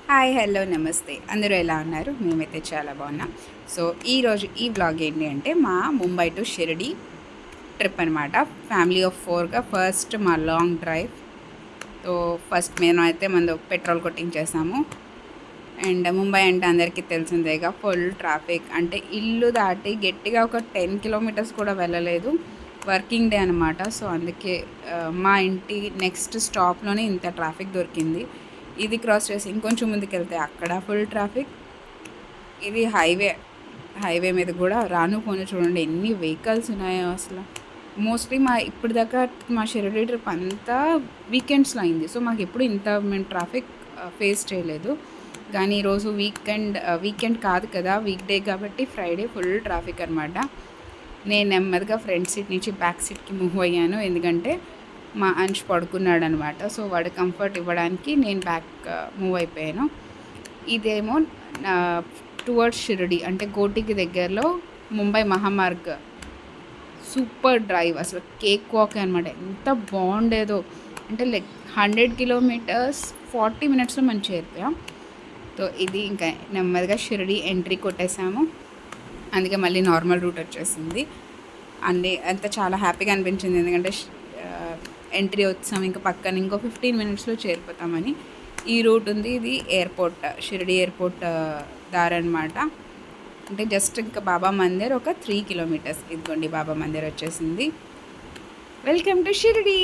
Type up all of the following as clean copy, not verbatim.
Hi hello నమస్తే అందరూ ఎలా ఉన్నారు? మేమైతే చాలా బాగున్నాం. సో ఈరోజు ఈ వ్లాగ్ ఏంటి అంటే మా ముంబై టు షిరిడి ట్రిప్ అనమాట. ఫ్యామిలీ ఆఫ్ 4గా ఫస్ట్ మా లాంగ్ డ్రైవ్. సో ఫస్ట్ మేమైతే మందు పెట్రోల్ కొట్టించేసాము. అండ్ ముంబై అంటే అందరికీ తెలిసిందేగా, ఫుల్ ట్రాఫిక్. అంటే ఇల్లు దాటి గట్టిగా ఒక 10 కిలోమీటర్స్ కూడా వెళ్ళలేదు. వర్కింగ్ డే అనమాట. సో అందుకే మా ఇంటి నెక్స్ట్ స్టాప్లోనే ఇంత ట్రాఫిక్ దొరికింది. ఇది క్రాస్ చేసి ఇంకొంచెం ముందుకెళ్తే అక్కడ ఫుల్ ట్రాఫిక్. ఇది హైవే మీద కూడా రాను పోను చూడండి ఎన్ని వెహికల్స్ ఉన్నాయో అసలు. మోస్ట్లీ ఇప్పటిదాకా మా షిరిడి ట్రిప్ అంతా వీకెండ్స్లో అయింది. సో మాకు ఎప్పుడు ఇంత మేము ట్రాఫిక్ ఫేస్ చేయలేదు. కానీ ఈరోజు వీకెండ్ కాదు కదా, వీక్ డే కాబట్టి ఫ్రైడే ఫుల్ ట్రాఫిక్ అనమాట. నేను నెమ్మదిగా ఫ్రంట్ సీట్ నుంచి బ్యాక్ సీట్కి మూవ్ అయ్యాను, ఎందుకంటే మా అంచ్ పడుకున్నాడు అనమాట. సో వాడు కంఫర్ట్ ఇవ్వడానికి నేను బ్యాక్ మూవ్ అయిపోయాను. ఇదేమో టువర్డ్స్ షిరిడి అంటే కోటికి దగ్గరలో ముంబై మహామార్గ్. సూపర్ డ్రైవ్, అసలు కేక్ వాక్ అనమాట. ఎంత బాగుండేదో అంటే లైక్ 100 కిలోమీటర్స్ 40 మినిట్స్లో మనం చేరిపోయాం. సో ఇది ఇంకా నెమ్మదిగా షిరిడి ఎంట్రీ కొట్టేసాము, అందుకే మళ్ళీ నార్మల్ రూట్ వచ్చేసింది. అంత చాలా హ్యాపీగా అనిపించింది, ఎందుకంటే ఎంట్రీ వచ్చాము, ఇంకా పక్కన ఇంకో 15 మినిట్స్లో చేరిపోతామని. ఈ రూట్ ఉంది, ఇది ఎయిర్పోర్ట్, షిరిడి ఎయిర్పోర్ట్ దారనమాట. అంటే జస్ట్ ఇంకా బాబా మందిర్ ఒక 3 కిలోమీటర్స్. ఇదిగోండి బాబా మందిర్ వచ్చేసింది. Welcome to Shirdi.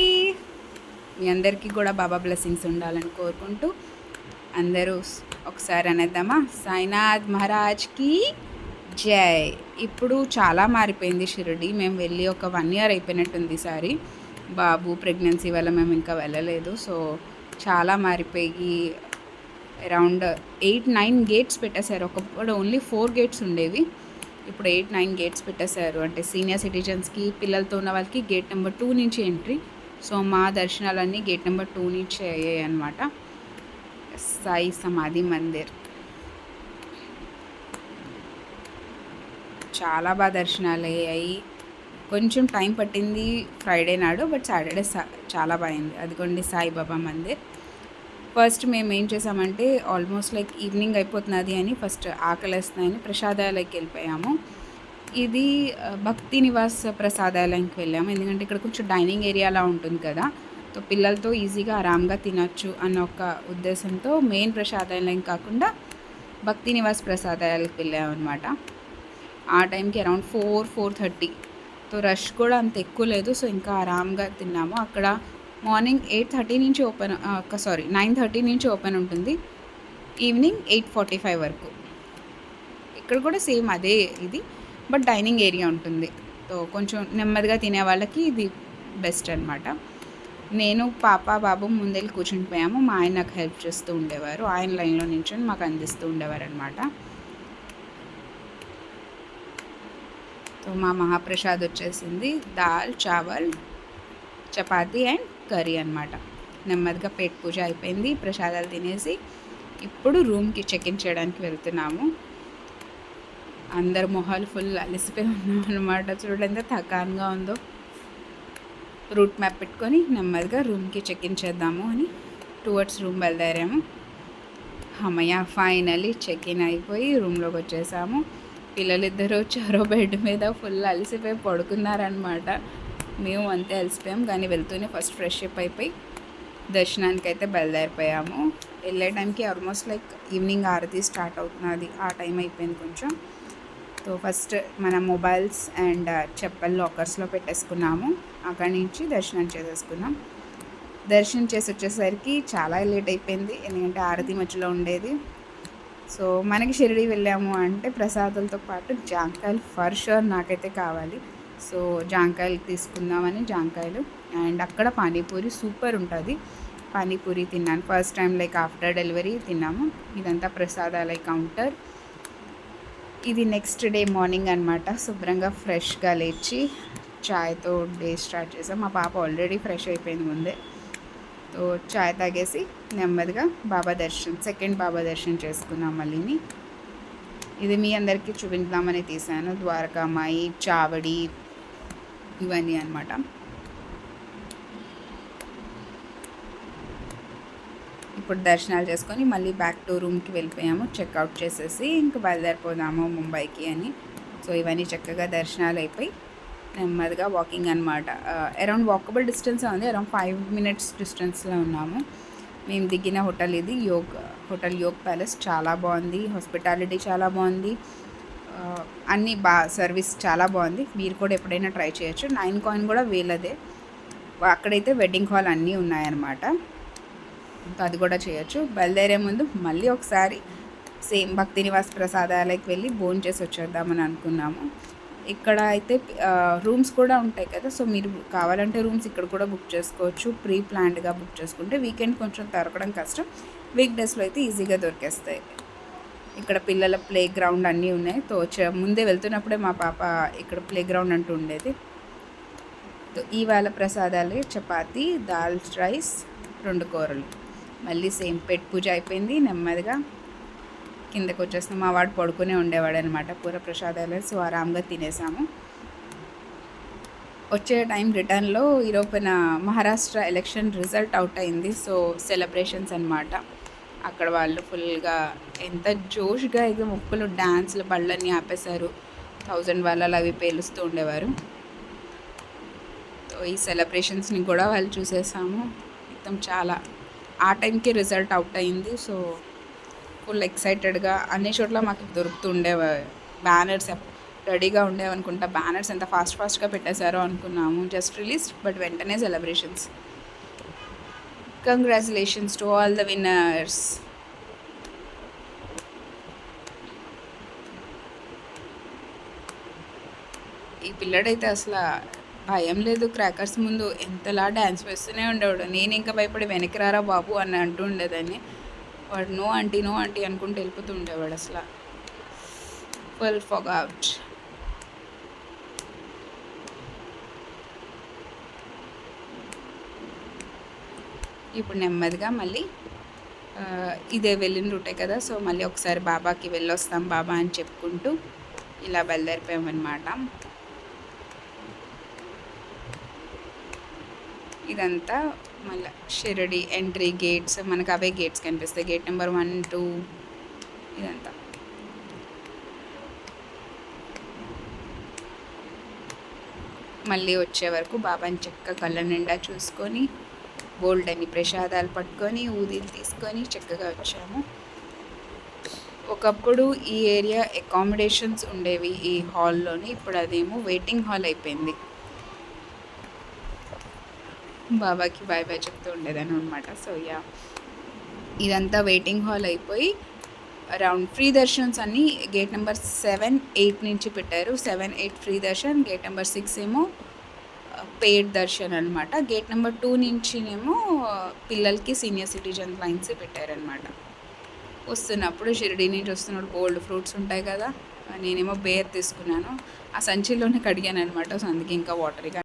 మీ అందరికీ కూడా బాబా బ్లెస్సింగ్స్ ఉండాలని కోరుకుంటూ అందరూ ఒకసారి అనేద్దామా, సాయినాథ్ మహారాజ్కి జై. ఇప్పుడు చాలా మారిపోయింది షిరిడి. మేము వెళ్ళి ఒక 1 ఇయర్ అయిపోయినట్టుంది ఈసారి. బాబు ప్రెగ్నెన్సీ వల్ల మేము ఇంకా వెళ్ళలేదు. సో చాలా మారిపోయి అరౌండ్ 8-9 గేట్స్ పెట్టేశారు. ఒకప్పుడు ఓన్లీ 4 గేట్స్ ఉండేవి, ఇప్పుడు 8-9 గేట్స్ పెట్టేశారు. అంటే సీనియర్ సిటిజన్స్కి, పిల్లలతో ఉన్న వాళ్ళకి గేట్ నెంబర్ 2 నుంచి ఎంట్రీ. సో మా దర్శనాలన్నీ గేట్ నెంబర్ 2 నుంచి అయ్యాయి అనమాట. సాయి సమాధి మందిర్ చాలా బాగా దర్శనాలు అయ్యాయి. కొంచెం టైం పట్టింది ఫ్రైడే నాడు, బట్ సాటర్డే చాలా బాగుంది. అదిగోండి సాయిబాబా మందిర్. ఫస్ట్ మేము ఏం చేసామంటే ఆల్మోస్ట్ లైక్ ఈవినింగ్ అయిపోతున్నది అని ఫస్ట్ ఆకలేస్తున్నాయని ప్రసాదాలయకి వెళ్ళిపోయాము. ఇది భక్తి నివాస్ ప్రసాదాలయంకి వెళ్ళాము, ఎందుకంటే ఇక్కడ కొంచెం డైనింగ్ ఏరియాలా ఉంటుంది కదా. సో పిల్లలతో ఈజీగా ఆరామ్గా తినొచ్చు అన్న ఒక ఉద్దేశంతో మెయిన్ ప్రసాదాలయం కాకుండా భక్తి నివాస్ ప్రసాదాలయకి వెళ్ళాము అనమాట. ఆ టైంకి అరౌండ్ 4-4:30. సో రష్ కూడా అంత ఎక్కువ లేదు. సో ఇంకా ఆరామ్గా తిన్నాము. అక్కడ మార్నింగ్ 8:30 నుంచి 9:30 నుంచి ఓపెన్ ఉంటుంది, ఈవినింగ్ 8:45 వరకు. ఇక్కడ కూడా సేమ్ అదే ఇది, బట్ డైనింగ్ ఏరియా ఉంటుంది. సో కొంచెం నెమ్మదిగా తినే వాళ్ళకి ఇది బెస్ట్ అనమాట. నేను పాప బాబు ముందెళ్ళి కూర్చుని పోయాము. మా ఆయన నాకు హెల్ప్ చేస్తూ ఉండేవారు, ఆయన లైన్లో నించొని మాకు అందిస్తూ ఉండేవారు అనమాట. సో మా మహాప్రసాద్ వచ్చేసింది, దాల్ చావల్ చపాతీ అండ్ కర్రీ అనమాట. నెమ్మదిగా పేట్ పూజ అయిపోయింది, ప్రసాదాలు తినేసి ఇప్పుడు రూమ్కి చెక్-ఇన్ చేయడానికి వెళ్తున్నాము. అందరు మొహాలు ఫుల్ అలసిపోయి ఉన్నాం అనమాట. చూడండి ఎంత థకాన్గా ఉందో. రూట్ మ్యాప్ పెట్టుకొని నెమ్మదిగా రూమ్కి చెక్-ఇన్ చేద్దాము అని టువర్డ్స్ రూమ్ బయలుదేరాము. అమ్మయ్య, ఫైనలీ చెక్-ఇన్ అయిపోయి రూమ్లోకి వచ్చేసాము. పిల్లలిద్దరూ చెరో బెడ్ మీద ఫుల్ అలసిపోయి పడుకున్నారనమాట. మేము అంతే అలసిపోయాం, కానీ వెళ్తూనే ఫస్ట్ ఫ్రెష్ అప్ అయిపోయి దర్శనానికి అయితే బయలుదేరిపోయాము. వెళ్ళే టైంకి ఆల్మోస్ట్ లైక్ ఈవినింగ్ ఆరతి స్టార్ట్ అవుతున్నది, ఆ టైం అయిపోయింది కొంచెం. సో ఫస్ట్ మన మొబైల్స్ అండ్ చెప్పల్ లాకర్స్లో పెట్టేసుకున్నాము. అక్కడి నుంచి దర్శనం చేసేసుకున్నాం. దర్శనం చేసి వచ్చేసరికి చాలా లేట్ అయిపోయింది, ఎందుకంటే ఆరతి మధ్యలో ఉండేది. సో మనకి షిరిడి వెళ్ళాము అంటే ప్రసాదాలతో పాటు జాంకాయలు ఫర్ షూర్ నాకైతే కావాలి. సో జాంకాయలు తీసుకుందామని జాంకాయలు, అండ్ అక్కడ పానీపూరి సూపర్ ఉంటుంది. పానీపూరి తిన్నాను first time, like after delivery తిన్నాము. ఇదంతా ప్రసాదాలయ కౌంటర్. ఇది నెక్స్ట్ డే మార్నింగ్ అనమాట. శుభ్రంగా ఫ్రెష్గా లేచి చాయ్తో డే స్టార్ట్ చేసాం. మా పాప ఆల్రెడీ ఫ్రెష్ అయిపోయింది ముందే. సో చాయ్ తాగేసి నెమ్మదిగా సెకండ్ బాబా దర్శనం చేసుకున్నాం మళ్ళీని. ఇది మీ అందరికీ చూపించామని తీసాను. ద్వారకామాయి, చావడి, ఇవన్నీ అనమాట. ఇప్పుడు దర్శనాలు చేసుకొని మళ్ళీ బ్యాక్ టు రూమ్కి వెళ్ళిపోయాము, చెక్అవుట్ చేసేసి ఇంక బయలుదేరిపోదాము ముంబైకి అని. సో ఇవన్నీ చక్కగా దర్శనాలు అయిపోయి నెమ్మదిగా వాకింగ్ అనమాట. అరౌండ్ వాకబుల్ డిస్టెన్స్ ఉంది, అరౌండ్ 5 minutes డిస్టెన్స్లో ఉన్నాము. మేము దిగిన హోటల్ ఇది హోటల్ యోగ్ ప్యాలెస్. చాలా బాగుంది, హాస్పిటాలిటీ చాలా బాగుంది, అన్నీ సర్వీస్ చాలా బాగుంది. మీరు కూడా ఎప్పుడైనా ట్రై చేయొచ్చు. 9 coin కూడా వీళ్ళదే. అక్కడైతే వెడ్డింగ్ హాల్ అన్నీ ఉన్నాయన్నమాట, ఇంకా అది కూడా చేయొచ్చు. బయలుదేరే ముందు మళ్ళీ ఒకసారి సేమ్ భక్తి నివాస్ ప్రసాదాలకి వెళ్ళి భోంచేసి వచ్చేద్దామని అనుకున్నాము. ఇక్కడ అయితే రూమ్స్ కూడా ఉంటాయి కదా, సో మీరు కావాలంటే రూమ్స్ ఇక్కడ కూడా బుక్ చేసుకోవచ్చు. ప్రీ ప్లాన్డ్గా బుక్ చేసుకుంటే వీకెండ్ కొంచెం దొరకడం కష్టం, వీక్ డేస్లో అయితే ఈజీగా దొరికేస్తాయి. ఇక్కడ పిల్లల ప్లే గ్రౌండ్ అన్నీ ఉన్నాయి. ముందే వెళ్తున్నప్పుడే మా పాప ఇక్కడ ప్లే గ్రౌండ్ అంటూ ఉండేది. ఇవాళ ప్రసాదాలు చపాతీ, దాల్ రైస్, 2 కూరలు. మళ్ళీ సేమ్ పెట్ పూజ అయిపోయింది, నెమ్మదిగా కిందకు వచ్చేస్తాం. మా వాడు పడుకునే ఉండేవాడు అనమాట పూర ప్రసాదాలు, సో ఆరాంగా తినేసాము. వచ్చే టైం రిటర్న్లో ఈరోపన మహారాష్ట్ర ఎలక్షన్ రిజల్ట్ అవుట్ అయింది, సో సెలబ్రేషన్స్ అనమాట. అక్కడ వాళ్ళు ఫుల్గా ఎంత జోష్గా ఇక ముక్కులు డ్యాన్స్లు బళ్ళన్నీ ఆపేశారు, 1000 వాళ్ళలు అవి పేలుస్తూ ఉండేవారు. సో ఈ సెలబ్రేషన్స్ని కూడా వాళ్ళు చూసేసాము. మొత్తం చాలా ఆ టైంకి రిజల్ట్ అవుట్ అయింది, సో ఫుల్ ఎక్సైటెడ్గా అన్ని చోట్ల మాకు దొరుకుతుండేవా బ్యానర్స్ రెడీగా ఉండేవనుకుంటా. బ్యానర్స్ ఎంత ఫాస్ట్గా పెట్టేశారో అనుకున్నాము. జస్ట్ రిలీజ్ బట్ వెంటనే celebrations. Congratulations to all the winners. ఈ పిల్లడైతే అసలు భయం లేదు, క్రాకర్స్ ముందు ఎంతలా డ్యాన్స్ వేస్తూనే ఉండేవాడు. నేను ఇంకా భయపడి వెనక్కి రారా బాబు అని అంటూ ఉండేదాన్ని. వాడు నో ఆంటీ అనుకుంటూ వెళ్ళిపోతూ ఉండేవాడు. అసలు ఫుల్ ఫాగౌట్. ఇప్పుడు నెమ్మదిగా మళ్ళీ ఇదే వెళ్ళిన రూటే కదా, సో మళ్ళీ ఒకసారి బాబాకి వెళ్ళొస్తాం బాబా అని చెప్పుకుంటూ ఇలా బయలుదేరిపోయామన్నమాట. ఇదంతా మళ్ళీ షిరిడి ఎంట్రీ గేట్స్, మనకు అవే గేట్స్ కనిపిస్తాయి. గేట్ నెంబర్ 1, 2 ఇదంతా. మళ్ళీ వచ్చే వరకు బాబాని చక్కగా కళ్ళ నిండా చూసుకొని బోల్డ్ అని ప్రసాదాలు పట్టుకొని ఊదీలు తీసుకొని చక్కగా వచ్చాము. ఒకప్పుడు ఈ ఏరియా అకామిడేషన్స్ ఉండేవి ఈ హాల్లోని, ఇప్పుడు అదేమో వెయిటింగ్ హాల్ అయిపోయింది. బాబాకి బాయ్ బాయ్ చెప్తూ ఉండేదాన్ని అనమాట. సో యా, ఇదంతా వెయిటింగ్ హాల్ అయిపోయి అరౌండ్ ఫ్రీ దర్శన్స్ అన్నీ గేట్ నెంబర్ 7, 8 నుంచి పెట్టారు. 7, 8 ఫ్రీ దర్శన్, గేట్ నెంబర్ 6 ఏమో పెయిడ్ దర్శన్ అనమాట. గేట్ నెంబర్ 2 నుంచినేమో పిల్లలకి సీనియర్ సిటిజన్ లైన్స్ పెట్టారనమాట. వస్తున్నప్పుడు షిరిడి నుంచి వస్తున్నప్పుడు కోల్డ్ ఫ్రూట్స్ ఉంటాయి కదా, నేనేమో బేర్ తీసుకున్నాను. ఆ సంచిలోనే కడిగాను అనమాట, సో అందుకే ఇంకా వాటరీగా